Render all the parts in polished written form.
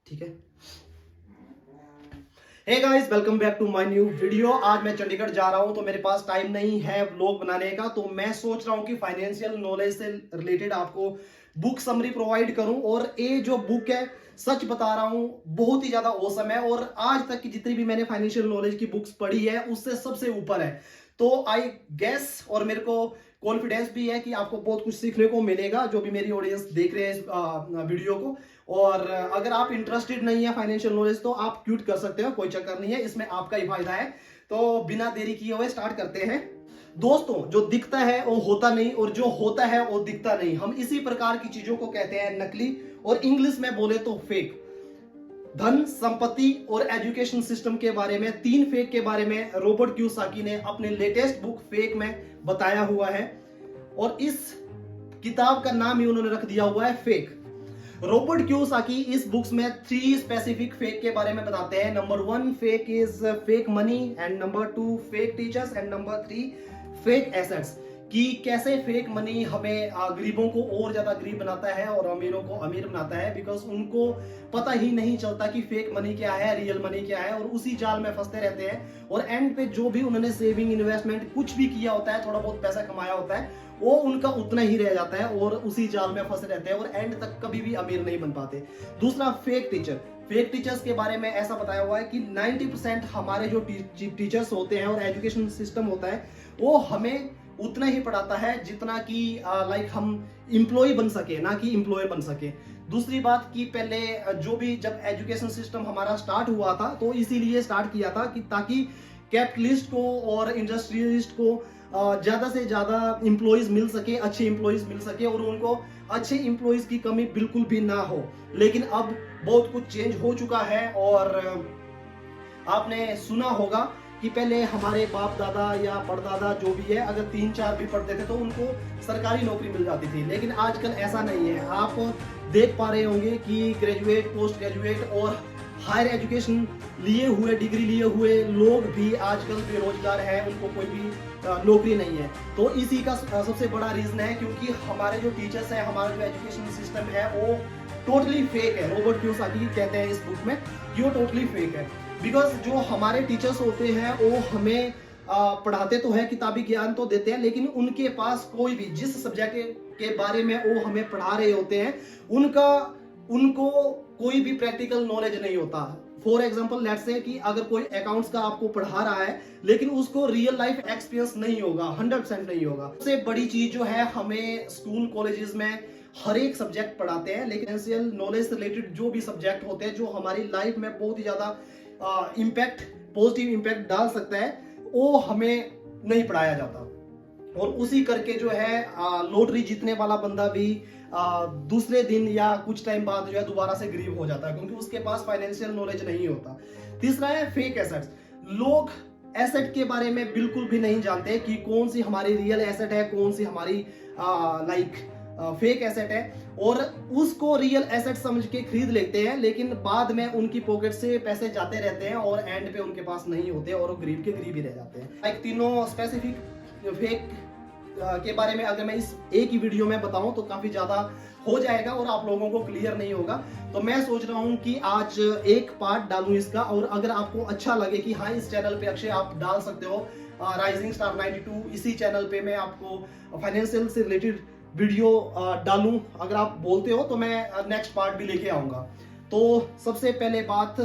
ठीक है। Hey guys, welcome back to my new video. आज मैं चंडीगढ़ जा रहा हूं तो मेरे पास टाइम नहीं है व्लॉग बनाने का, तो मैं सोच रहा हूं कि फाइनेंशियल नॉलेज से रिलेटेड आपको बुक समरी प्रोवाइड करूं। और ये जो बुक है, सच बता रहा हूं, बहुत ही ज्यादा औसम है और आज तक की जितनी भी मैंने फाइनेंशियल नॉलेज की बुक्स पढ़ी है उससे सबसे ऊपर है। तो आई गेस और मेरे को कॉन्फिडेंस भी है कि आपको बहुत कुछ सीखने को मिलेगा, जो भी मेरी ऑडियंस देख रहे हैं इस वीडियो को। और अगर आप इंटरेस्टेड नहीं है फाइनेंशियल नॉलेज तो आप क्यूट कर सकते हो, कोई चक्कर नहीं है, इसमें आपका ही फायदा है। तो बिना देरी किए हुए स्टार्ट करते हैं। दोस्तों, जो दिखता है वो होता नहीं और जो होता है वो दिखता नहीं। हम इसी प्रकार की चीजों को कहते हैं नकली, और इंग्लिश में बोले तो फेक। धन, संपत्ति और एजुकेशन सिस्टम के बारे में, 3 फेक के बारे में रॉबर्ट कियोसाकी ने अपने लेटेस्ट बुक फेक में बताया हुआ है। और इस किताब का नाम ही उन्होंने रख दिया हुआ है फेक। रॉबर्ट कियोसाकी इस बुक्स में 3 स्पेसिफिक फेक के बारे में बताते हैं। Number 1 fake is fake money, and number 2 fake teachers, and number 3 fake assets. कि कैसे फेक मनी हमें गरीबों को और ज्यादा गरीब बनाता है और अमीरों को अमीर बनाता है, बिकॉज उनको पता ही नहीं चलता कि फेक मनी क्या है, रियल मनी क्या है, और उसी जाल में फंसते रहते हैं। और एंड पे जो भी उन्होंने सेविंग, इन्वेस्टमेंट कुछ भी किया होता है, थोड़ा बहुत पैसा कमाया होता है, वो उनका उतना ही रह जाता है और उसी जाल में फंसे रहते हैं और एंड तक कभी भी अमीर नहीं बन पाते। दूसरा फेक टीचर। फेक टीचर्स के बारे में ऐसा बताया हुआ है कि 90% हमारे जो टीचर्स होते हैं और एजुकेशन सिस्टम होता है वो हमें उतना ही पढ़ाता है जितना कि लाइक हम इंप्लॉय बन सके, ना कि इंप्लॉयर बन सके। दूसरी बात कि पहले जो भी जब एजुकेशन सिस्टम हमारा स्टार्ट हुआ था तो इसीलिए स्टार्ट किया था कि ताकि कैपिटलिस्ट को और इंडस्ट्रियलिस्ट को ज्यादा से ज्यादा इंप्लॉइज मिल सके, अच्छे इंप्लॉइज मिल सके और उनको अच्छे इंप्लॉइज की कमी बिल्कुल भी ना हो। लेकिन अब बहुत कुछ चेंज हो चुका है और आपने सुना होगा कि पहले हमारे बाप दादा या परदादा जो भी है, अगर 3-4 भी पढ़ते थे तो उनको सरकारी नौकरी मिल जाती थी। लेकिन आजकल ऐसा नहीं है। आप देख पा रहे होंगे कि ग्रेजुएट, पोस्ट ग्रेजुएट और हायर एजुकेशन लिए हुए, डिग्री लिए हुए लोग भी आजकल बेरोजगार हैं, उनको कोई भी नौकरी नहीं है। तो इसी का सबसे बड़ा रीजन है क्योंकि हमारे जो टीचर्स हैं, हमारा जो एजुकेशन सिस्टम है वो टोटली फेक है। रॉबर्ट कियोसाकी कहते हैं इस बुक में कि वो टोटली फेक है। बिकॉज जो हमारे टीचर्स होते हैं वो हमें पढ़ाते तो है, किताबी ज्ञान तो देते हैं, लेकिन उनके पास कोई भी जिस सब्जेक्ट के बारे में वो हमें पढ़ा रहे होते हैं उनको कोई भी प्रैक्टिकल नॉलेज नहीं होता। फॉर एग्जाम्पल लेट्स से कि अगर कोई अकाउंट्स का आपको पढ़ा रहा है लेकिन उसको रियल लाइफ एक्सपीरियंस नहीं होगा, 100% नहीं होगा। सबसे बड़ी चीज जो है, हमें स्कूल कॉलेजेस में हर एक सब्जेक्ट पढ़ाते हैं, लेकिन फाइनेंशियल नॉलेज से रिलेटेड जो भी सब्जेक्ट होते हैं जो हमारी लाइफ में बहुत ही ज्यादा इम्पैक्ट, पॉजिटिव इम्पैक्ट डाल सकता है, वो हमें नहीं पढ़ाया जाता। और उसी करके जो है लॉटरी जीतने वाला बंदा भी दूसरे दिन या कुछ टाइम बाद जो है दोबारा से गरीब हो जाता है क्योंकि उसके पास फाइनेंशियल नॉलेज नहीं होता। तीसरा है फेक एसेट्स। लोग एसेट के बारे में बिल्कुल भी नहीं जानते कि कौन सी हमारी रियल एसेट है, कौन सी हमारी फेक एसेट है, और उसको रियल एसेट समझ के खरीद लेते हैं, लेकिन बाद में उनकी पॉकेट से पैसे जाते रहते हैं और एंड पे उनके पास नहीं होते और वो गरीब के गरीब ही रह जाते हैं। लाइक तीनों स्पेसिफिक फेक के बारे में अगर मैं इस एक ही वीडियो में बताऊं तो काफी ज्यादा हो जाएगा और आप लोगों को क्लियर नहीं होगा। तो मैं सोच रहा हूं कि आज एक पार्ट डालूं इसका, और अगर आपको अच्छा लगे कि हाँ इस चैनल पे अक्षय आप डाल सकते हो राइजिंग स्टार 92, इसी चैनल पे मैं आपको फाइनेंशियल से रिलेटेड वीडियो डालूं, अगर आप बोलते हो तो मैं नेक्स्ट पार्ट भी लेके आऊंगा। तो सबसे पहले बात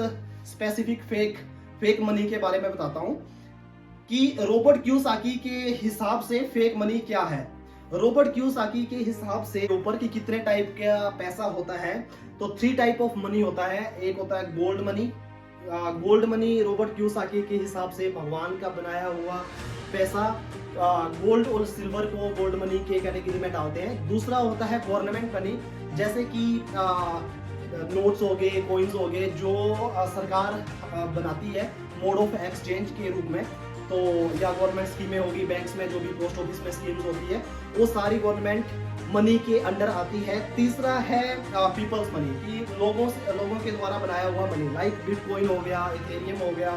स्पेसिफिक फेक मनी के बारे में बताता हूं कि रॉबर्ट कियोसाकी के हिसाब से फेक मनी क्या है। रॉबर्ट कियोसाकी के हिसाब से ऊपर की कितने टाइप का पैसा होता है, तो 3 टाइप ऑफ मनी होता है। एक होता है gold money. Gold money Robert Kiyosaki के हिसाब से भगवान का बनाया हुआ पैसा। गोल्ड और सिल्वर को गोल्ड मनी के कैटेगरी में डालते हैं। दूसरा होता है गवर्नमेंट मनी, जैसे कि नोट्स हो गए, कॉइन्स हो गए, जो सरकार बनाती है मोड ऑफ एक्सचेंज के रूप में। तो या गवर्नमेंट स्कीमें होगी, बैंक्स में जो भी पोस्ट ऑफिस में स्कीम्स होती है वो सारी गवर्नमेंट मनी के अंडर आती है। तीसरा है पीपल्स मनी, कि लोगों के द्वारा बनाया हुआ मनी, लाइक बिटकॉइन हो गया, इथेरियम हो गया,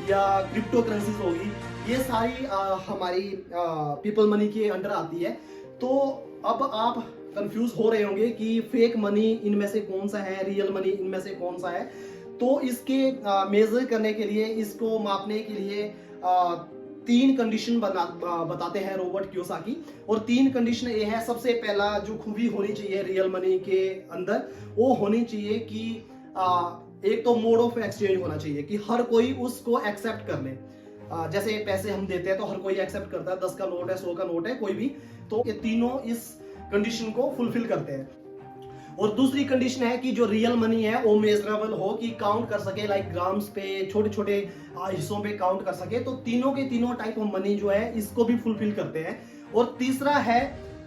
या क्रिप्टो करेंसीज होगी, ये सारी हमारी पीपल मनी के अंडर आती है। तो अब आप कंफ्यूज हो रहे होंगे कि फेक मनी इनमें से कौन सा है, रियल मनी इनमें से कौन सा है। तो इसके मेजर करने के लिए, इसको मापने के लिए तीन कंडीशन बताते हैं रॉबर्ट कियोसाकी। और तीन कंडीशन ये है, सबसे पहला जो खूबी होनी चाहिए रियल मनी के अंदर वो होनी चाहिए कि एक तो मोड ऑफ एक्सचेंज होना चाहिए कि हर कोई उसको एक्सेप्ट कर ले। जैसे पैसे हम देते हैं तो हर कोई एक्सेप्ट करता है, 10 का नोट है, 100 का नोट है, कोई भी, तो ये तीनों इस कंडीशन को फुलफिल करते हैं। और दूसरी कंडीशन है कि जो रियल मनी है वो मेजरेबल हो, कि काउंट कर सके, लाइक ग्राम्स पे, छोटे छोटे हिस्सों पे काउंट कर सके। तो तीनों के तीनों टाइप ऑफ मनी जो है इसको भी फुलफिल करते हैं। और तीसरा है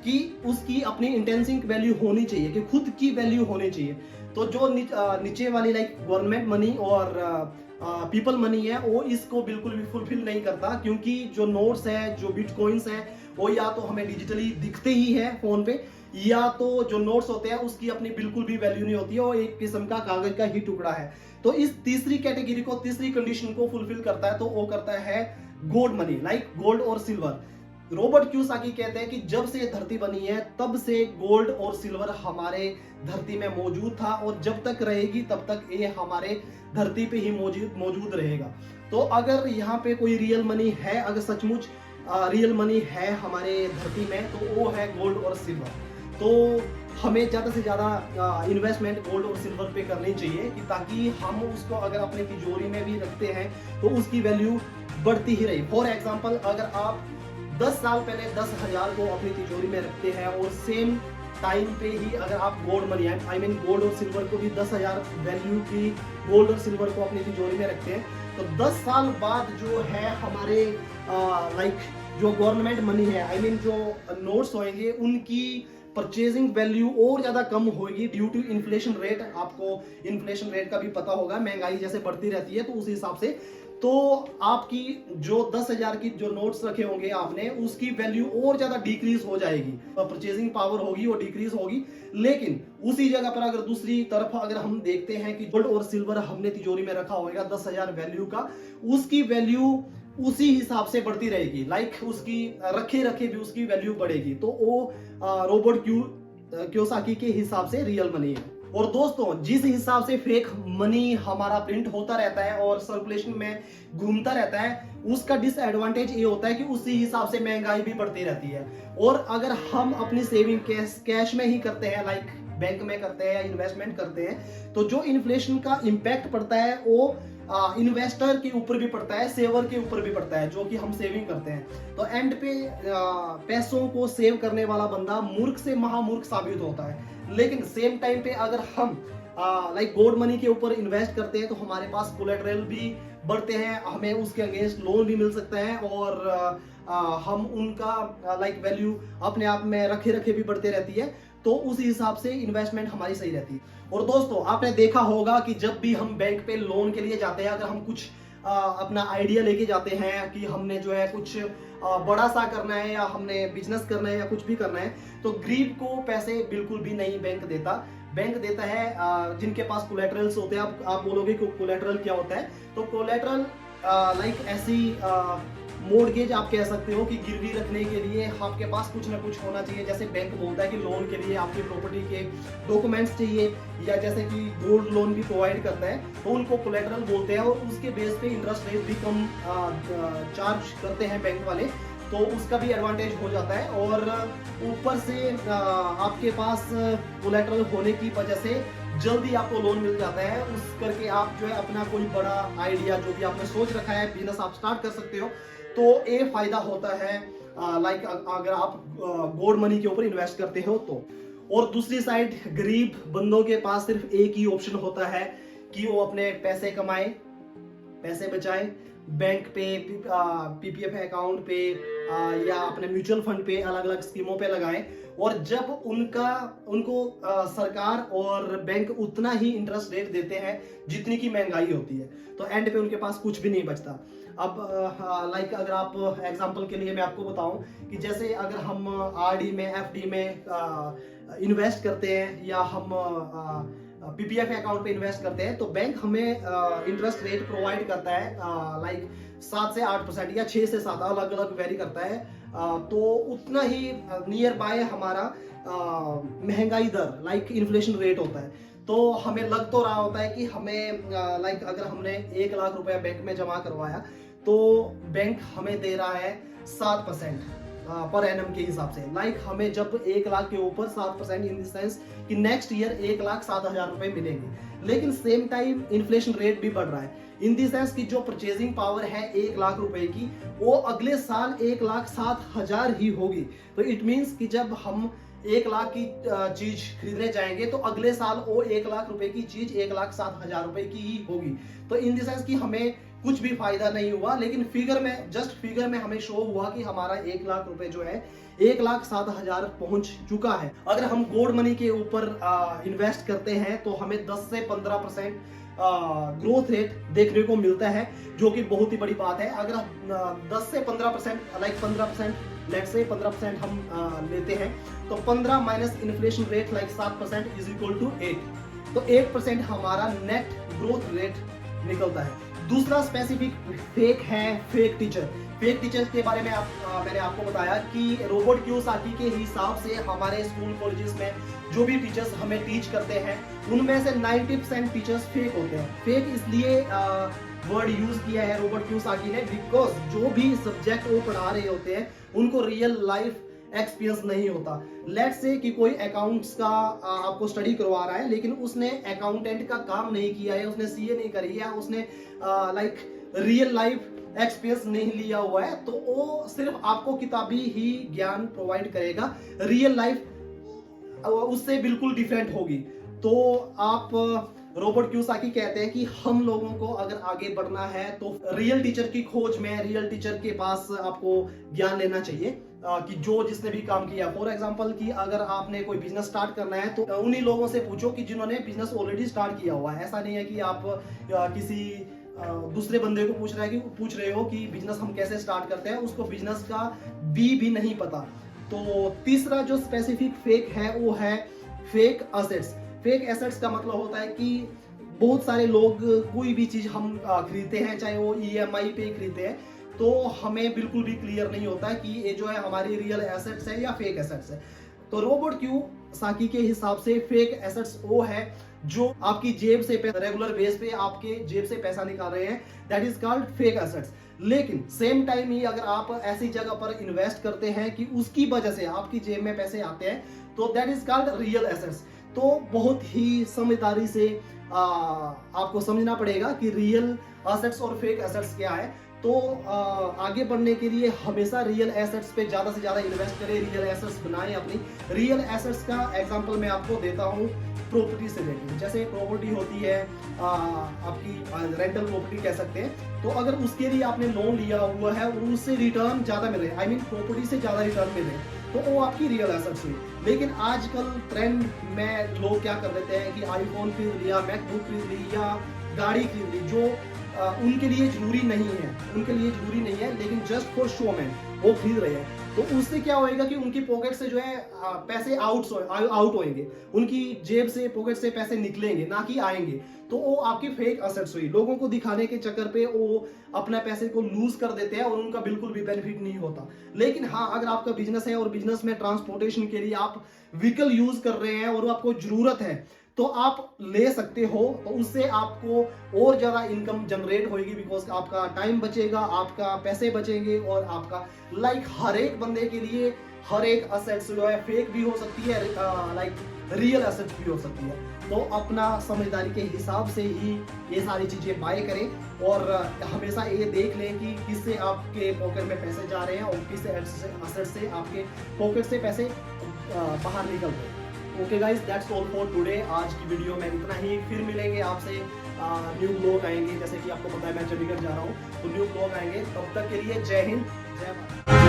कि उसकी अपनी इंटेंसिक वैल्यू होनी चाहिए, कि खुद की वैल्यू होनी चाहिए। तो जो नीचे वाली लाइक गवर्नमेंट मनी और पीपल मनी है वो इसको बिल्कुल भी फुलफिल नहीं करता, क्योंकि जो नोट्स है, जो बिटकॉइंस है, वो या तो हमें डिजिटली दिखते ही है फोन पे, या तो जो नोट्स होते हैं उसकी अपनी बिल्कुल भी वैल्यू नहीं होती है, वो एक किस्म का कागज का ही टुकड़ा है। तो इस तीसरी कैटेगरी को, तीसरी कंडीशन को फुलफिल करता है, तो वो करता है गोल्ड मनी, लाइक गोल्ड और सिल्वर। रॉबर्ट कियोसाकी कहते हैं कि जब से धरती बनी है तब से गोल्ड और सिल्वर हमारे धरती में मौजूद था, और जब तक रहेगी तब तक ये हमारे धरती पे ही मौजूद रहेगा। तो अगर यहाँ पे कोई रियल मनी है, अगर सचमुच रियल मनी है हमारे धरती में, तो वो है गोल्ड और सिल्वर। तो हमें ज़्यादा से ज़्यादा इन्वेस्टमेंट गोल्ड और सिल्वर पे करनी चाहिए, कि ताकि हम उसको अगर अपने तिजोरी में भी रखते हैं तो उसकी वैल्यू बढ़ती ही रही। फॉर एग्जाम्पल, अगर आप 10 साल पहले 10,000 को अपनी तिजोरी में रखते हैं और सेम टाइम पे ही अगर आप gold money, I mean gold और सिल्वर को भी 10,000 वैल्यू की गोल्ड और सिल्वर को अपनी तिजोरी में रखते हैं, तो 10 साल बाद जो है हमारे लाइक जो गवर्नमेंट मनी है, आई मीन जो नोट्स होंगे, उनकी परचेजिंग वैल्यू और ज्यादा कम होगी ड्यू टू इन्फ्लेशन रेट। आपको इन्फ्लेशन रेट का भी पता होगा, महंगाई जैसे बढ़ती रहती है, तो उस हिसाब से तो आपकी जो 10,000 की जो नोट्स रखे होंगे आपने, उसकी वैल्यू और ज्यादा डिक्रीज हो जाएगी, परचेजिंग पावर होगी वो डिक्रीज होगी। लेकिन उसी जगह पर अगर दूसरी तरफ अगर हम देखते हैं कि गोल्ड और सिल्वर हमने तिजोरी में रखा होगा 10,000 वैल्यू का, उसकी वैल्यू उसी हिसाब से बढ़ती रहेगी, लाइक उसकी रखे रखे भी उसकी वैल्यू बढ़ेगी। तो वो रॉबर्ट कियोसाकी के हिसाब से रियल मनी है। और दोस्तों, जिस हिसाब से फेक मनी हमारा प्रिंट होता रहता है और सर्कुलेशन में घूमता रहता है, उसका डिसएडवांटेज ये होता है कि उसी हिसाब से महंगाई भी बढ़ती रहती है। और अगर हम अपनी सेविंग कैश में ही करते हैं, लाइक बैंक में करते हैं या इन्वेस्टमेंट करते हैं, तो जो इन्फ्लेशन का इम्पैक्ट पड़ता है वो इन्वेस्टर के ऊपर भी पड़ता है, सेवर के ऊपर भी पड़ता है, जो कि हम सेविंग करते हैं। तो एंड पे पैसों को सेव करने वाला बंदा मूर्ख से महामूर्ख साबित होता है। लेकिन सेम टाइम पे अगर हम लाइक गोल्ड मनी के ऊपर इन्वेस्ट करते हैं, तो हमारे पास कोलेटरल भी बढ़ते हैं, हमें उसके अगेंस्ट लोन भी मिल सकता है, और हम उनका लाइक वैल्यू अपने आप में रखे रखे भी बढ़ते रहती है। तो उस हिसाब से इन्वेस्टमेंट हमारी सही रहती है। और दोस्तों, आपने देखा होगा कि जब भी हम बैंक पे लोन के लिए जाते हैं, अगर हम कुछ अपना आइडिया लेके जाते हैं कि हमने जो है कुछ बड़ा सा करना है, या हमने बिजनेस करना है, या कुछ भी करना है, तो गरीब को पैसे बिल्कुल भी नहीं बैंक देता। बैंक देता है जिनके पास कोलेटरल्स होते हैं। आप बोलोगे कि कोलेटरल क्या होता है? तो कोलेटरल लाइक ऐसी मोर्गेज आप कह सकते हो कि गिरवी रखने के लिए आपके पास कुछ ना कुछ होना चाहिए। जैसे बैंक बोलता है कि लोन के लिए आपकी प्रॉपर्टी के डॉक्यूमेंट्स चाहिए, या जैसे कि गोल्ड लोन भी प्रोवाइड करता है, तो उनको कोलेटरल बोलते हैं। और उसके बेस पे इंटरेस्ट रेट भी कम चार्ज करते हैं बैंक वाले, तो उसका भी एडवांटेज हो जाता है। और ऊपर से आपके पास कोलेटरल होने की वजह से जल्दी आपको लोन मिल जाता है, उस करके आप जो है अपना कोई बड़ा आइडिया जो भी आपने सोच रखा है, बिजनेस आप स्टार्ट कर सकते हो। तो ये फायदा होता है लाइक अगर आप गोल्ड मनी के ऊपर इन्वेस्ट करते हो तो। और दूसरी साइड गरीब बंदों के पास सिर्फ एक ही ऑप्शन होता है कि वो अपने पैसे कमाए, पैसे बचाए, बैंक पे, पीपीएफ अकाउंट पे, या अपने म्यूचुअल फंड पे, अलग अलग स्कीमों पे लगाएं। और जब उनको सरकार और बैंक उतना ही इंटरेस्ट रेट देते हैं जितनी की महंगाई होती है, तो एंड पे उनके पास कुछ भी नहीं बचता। अब लाइक अगर आप एग्जांपल के लिए मैं आपको बताऊं कि जैसे अगर हम आरडी में, एफडी में इन्वेस्ट करते हैं, या हम पीपीएफ अकाउंट पे इन्वेस्ट करते हैं, तो बैंक हमें इंटरेस्ट रेट प्रोवाइड करता है लाइक 7 से 8% या 6 से 7, अलग अलग वेरी करता है तो उतना ही नियर बाय हमारा महंगाई दर लाइक इन्फ्लेशन रेट होता है। तो हमें लग तो रहा होता है कि हमें लाइक अगर हमने 1 लाख रुपया बैंक में जमा करवाया तो बैंक हमें दे रहा है 7% पर एनम के हिसाब से। लाइक हमें जब 1 लाख के ऊपर 7% इन द सेंस कि नेक्स्ट ईयर 1,07,000 रुपए मिलेंगे। लेकिन सेम टाइम इन्फ्लेशन रेट भी बढ़ रहा है इन दी सेंस की जो परचेजिंग पावर है 1 लाख रुपए की वो अगले साल 1,07,000 ही होगी। तो इट मीन्स कि जब हम 1 लाख की चीज खरीदने जाएंगे तो अगले साल वो 1 लाख रुपए की चीज 1,07,000 रुपए की ही होगी। तो इन द सेंस कि हमें कुछ भी फायदा नहीं हुआ, लेकिन फिगर में हमें शो हुआ कि हमारा 1 लाख रुपए जो है 1,07,000 पहुंच चुका है। अगर हम गोल्ड मनी के ऊपर इन्वेस्ट करते हैं तो हमें 10 से 15% ग्रोथ रेट देखने को मिलता है, जो कि बहुत ही बड़ी बात है। अगर 10 से 15% लाइक 15% लेट से 15% हम लेते हैं तो 15 minus inflation rate like 7% is equal to 8। तो 8% हमारा नेट ग्रोथ रेट निकलता है। दूसरा स्पेसिफिक फेक है फेक टीचर। फेक टीचर्स के बारे में मैंने आपको बताया कि रॉबर्ट कियोसाकी के हिसाब से हमारे स्कूल कॉलेजेस में जो भी टीचर्स हमें टीच करते हैं उनमें से 90% टीचर्स फेक होते हैं। फेक इसलिए वर्ड यूज किया है रॉबर्ट कियोसाकी ने बिकॉज जो भी सब्जेक्ट वो पढ़ा रहे होते हैं उनको रियल लाइफ एक्सपीरियंस नहीं होता। लेट्स से कि कोई अकाउंट्स का आपको स्टडी करवा रहा है लेकिन उसने अकाउंटेंट का काम नहीं किया है, उसने सीए नहीं करी है, उसने लाइक रियल लाइफ एक्सपीरियंस नहीं लिया हुआ है, तो वो सिर्फ आपको किताबी ही ज्ञान प्रोवाइड करेगा। रियल लाइफ उससे बिल्कुल डिफरेंट होगी। तो आप रॉबर्ट कियोसाकी कहते हैं कि हम लोगों को अगर आगे बढ़ना है तो रियल टीचर की खोज में रियल टीचर के पास आपको ज्ञान लेना चाहिए कि जो जिसने भी काम किया। फॉर एग्जांपल कि अगर आपने कोई बिजनेस स्टार्ट करना है तो उन्हीं लोगों से पूछो कि जिन्होंने बिजनेस ऑलरेडी स्टार्ट किया हुआ है। ऐसा नहीं है कि आप किसी दूसरे बंदे को पूछ रहे हो कि बिजनेस हम कैसे स्टार्ट करते हैं, उसको बिजनेस का भी नहीं पता। तो तीसरा जो स्पेसिफिक फेक है वो है फेक एसेट्स। फेक एसेट्स का मतलब होता है कि बहुत सारे लोग कोई भी चीज हम खरीदते हैं, चाहे वो EMI पे खरीदते हैं, तो हमें बिल्कुल भी क्लियर नहीं होता कि ये जो है हमारी रियल एसेट्स है या फेक एसेट्स है। तो रॉबर्ट कियोसाकी के हिसाब से फेक एसेट्स वो है जो आपकी जेब से रेगुलर बेस पे आपके जेब से पैसा निकाल रहे हैं, that is called fake assets. लेकिन सेम टाइम ही अगर आप ऐसी जगह पर इन्वेस्ट करते हैं कि उसकी वजह से आपकी जेब में पैसे आते हैं तो that is called real assets. तो बहुत ही समझदारी से आपको समझना पड़ेगा कि रियल एसेट्स और फेक एसेट्स क्या है। तो आगे बढ़ने के लिए हमेशा रियल एसेट्स पे ज्यादा से ज्यादा इन्वेस्ट करें, रियल एसेट्स बनाएं अपनी। रियल एसेट्स का एग्जांपल मैं आपको देता हूँ प्रॉपर्टी से रिलेटेड। जैसे प्रॉपर्टी होती है आपकी रेंटल प्रॉपर्टी कह सकते हैं, तो अगर उसके लिए आपने लोन लिया हुआ है और उससे रिटर्न ज्यादा मिल रहे हैं, आई मीन प्रॉपर्टी से ज्यादा रिटर्न मिल रहे हैं, तो वो आपकी रियल एसेट्स हुई। लेकिन आजकल ट्रेंड में लोग क्या कर देते हैं कि आईफोन खरीद लिया, मैकबुक खरीद ली या गाड़ी खरीद ली, जो उनके लिए जरूरी नहीं है, लेकिन जस्ट फॉर शो में वो खरीद रहे हैं। तो उससे क्या होएगा कि उनकी पॉकेट से जो है पैसे आउट होएंगे, उनकी जेब से पॉकेट से पैसे निकलेंगे ना कि आएंगे। तो वो आपकी फेक एसेट्स हुई। लोगों को दिखाने के चक्कर पे वो अपने पैसे को लूज कर देते हैं और उनका बिल्कुल भी बेनिफिट नहीं होता। लेकिन हाँ, अगर आपका बिजनेस है और बिजनेस में ट्रांसपोर्टेशन के लिए आप व्हीकल यूज कर रहे हैं और आपको जरूरत है तो आप ले सकते हो, तो उससे आपको और ज्यादा इनकम जनरेट होगी बिकॉज आपका टाइम बचेगा, आपका पैसे बचेंगे और आपका लाइक हर एक बंदे के लिए हर एक एसेट्स जो है फेक भी हो सकती है, लाइक रियल एसेट्स भी हो सकती है। तो अपना समझदारी के हिसाब से ही ये सारी चीजें बाय करें और हमेशा ये देख लें कि किससे आपके पॉकेट में पैसे जा रहे हैं और किस एसेट से आपके पॉकेट से पैसे बाहर निकल रहे हैं। Okay guys, that's all for today. आज की वीडियो में इतना ही। फिर मिलेंगे आपसे, न्यू ब्लॉग आएंगे। जैसे कि आपको पता है मैं चंडीगढ़ जा रहा हूँ, तो न्यू ब्लॉग आएंगे। तब तक के लिए जय हिंद, जय भारत।